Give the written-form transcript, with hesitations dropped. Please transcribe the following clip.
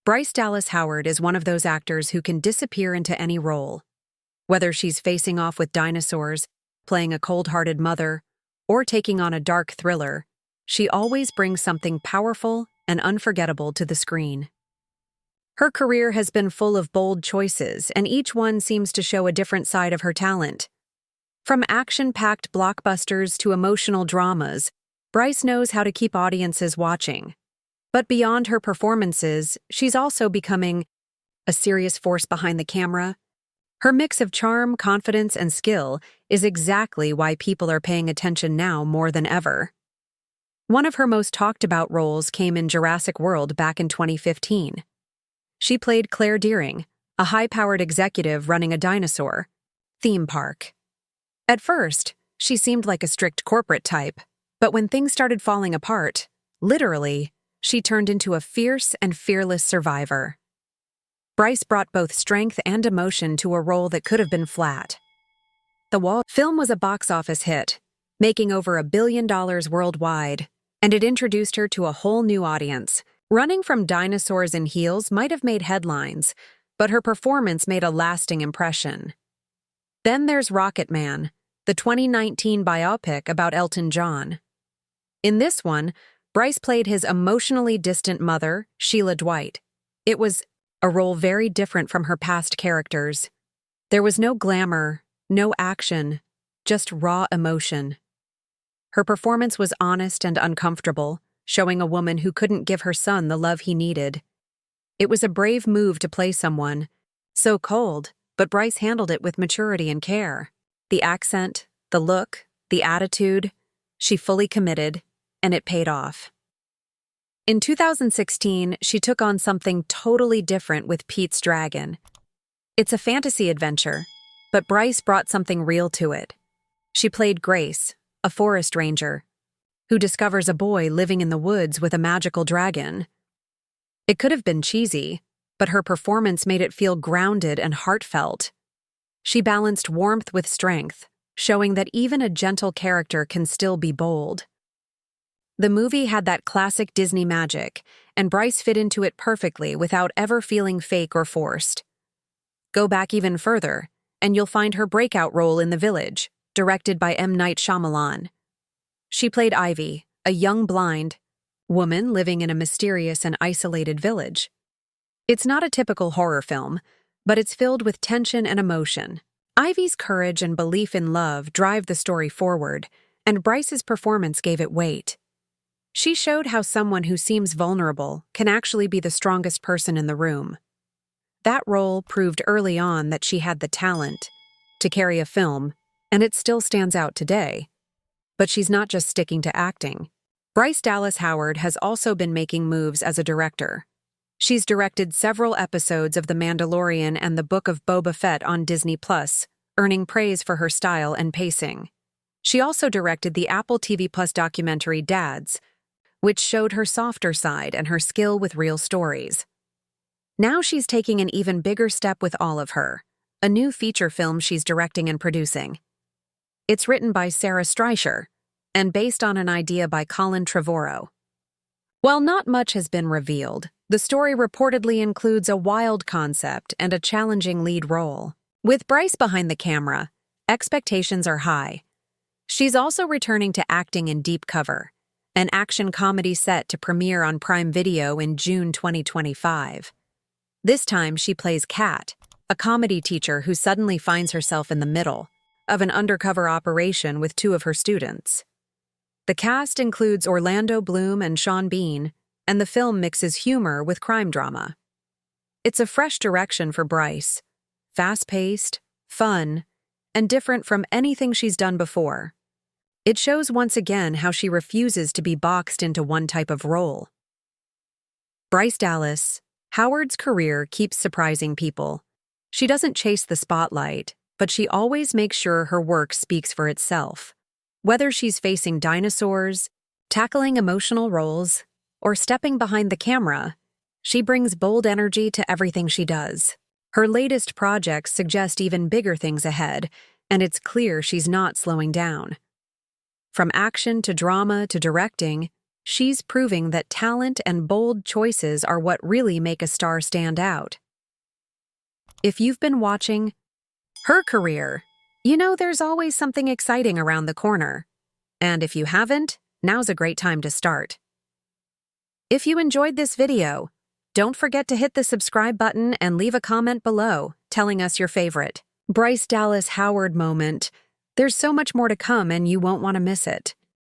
Bryce Dallas Howard is one of those actors who can disappear into any role. Whether she's facing off with dinosaurs, playing a cold-hearted mother, or taking on a dark thriller, she always brings something powerful and unforgettable to the screen. Her career has been full of bold choices, and each one seems to show a different side of her talent. From action-packed blockbusters to emotional dramas, Bryce knows how to keep audiences watching. But beyond her performances, she's also becoming a serious force behind the camera. Her mix of charm, confidence, and skill is exactly why people are paying attention now more than ever. One of her most talked-about roles came in Jurassic World back in 2015. She played Claire Deering, a high-powered executive running a dinosaur theme park. At first, she seemed like a strict corporate type, but when things started falling apart, literally, she turned into a fierce and fearless survivor. Bryce brought both strength and emotion to a role that could have been flat. The film was a box office hit, making over $1 billion worldwide, and it introduced her to a whole new audience. Running from dinosaurs in heels might have made headlines, but her performance made a lasting impression. Then there's Rocketman, the 2019 biopic about Elton John. In this one, Bryce played his emotionally distant mother, Sheila Dwight. It was a role very different from her past characters. There was no glamour, no action, just raw emotion. Her performance was honest and uncomfortable, showing a woman who couldn't give her son the love he needed. It was a brave move to play someone so cold, but Bryce handled it with maturity and care. The accent, the look, the attitude, she fully committed, and it paid off. In 2016, she took on something totally different with Pete's Dragon. It's a fantasy adventure, but Bryce brought something real to it. She played Grace, a forest ranger, who discovers a boy living in the woods with a magical dragon. It could have been cheesy, but her performance made it feel grounded and heartfelt. She balanced warmth with strength, showing that even a gentle character can still be bold. The movie had that classic Disney magic, and Bryce fit into it perfectly without ever feeling fake or forced. Go back even further, and you'll find her breakout role in The Village, directed by M. Night Shyamalan. She played Ivy, a young blind woman living in a mysterious and isolated village. It's not a typical horror film, but it's filled with tension and emotion. Ivy's courage and belief in love drive the story forward, and Bryce's performance gave it weight. She showed how someone who seems vulnerable can actually be the strongest person in the room. That role proved early on that she had the talent to carry a film, and it still stands out today. But she's not just sticking to acting. Bryce Dallas Howard has also been making moves as a director. She's directed several episodes of The Mandalorian and The Book of Boba Fett on Disney+, earning praise for her style and pacing. She also directed the Apple TV Plus documentary Dads, which showed her softer side and her skill with real stories. Now she's taking an even bigger step with All of Her, a new feature film she's directing and producing. It's written by Sarah Streicher and based on an idea by Colin Trevorrow. While not much has been revealed, the story reportedly includes a wild concept and a challenging lead role. With Bryce behind the camera, expectations are high. She's also returning to acting in Deep Cover, an action comedy set to premiere on Prime Video in June 2025. This time she plays Kat, a comedy teacher who suddenly finds herself in the middle of an undercover operation with two of her students. The cast includes Orlando Bloom and Sean Bean, and the film mixes humor with crime drama. It's a fresh direction for Bryce, fast-paced, fun, and different from anything she's done before. It shows once again how she refuses to be boxed into one type of role. Bryce Dallas Howard's career keeps surprising people. She doesn't chase the spotlight, but she always makes sure her work speaks for itself. Whether she's facing dinosaurs, tackling emotional roles, or stepping behind the camera, she brings bold energy to everything she does. Her latest projects suggest even bigger things ahead, and it's clear she's not slowing down. From action to drama to directing, She's proving that talent and bold choices are what really make a star stand out. If you've been watching her career, you know there's always something exciting around the corner. And if you haven't, now's a great time to start. If you enjoyed this video, don't forget to hit the subscribe button and leave a comment below telling us your favorite Bryce Dallas Howard moment. There's so much more to come and you won't want to miss it.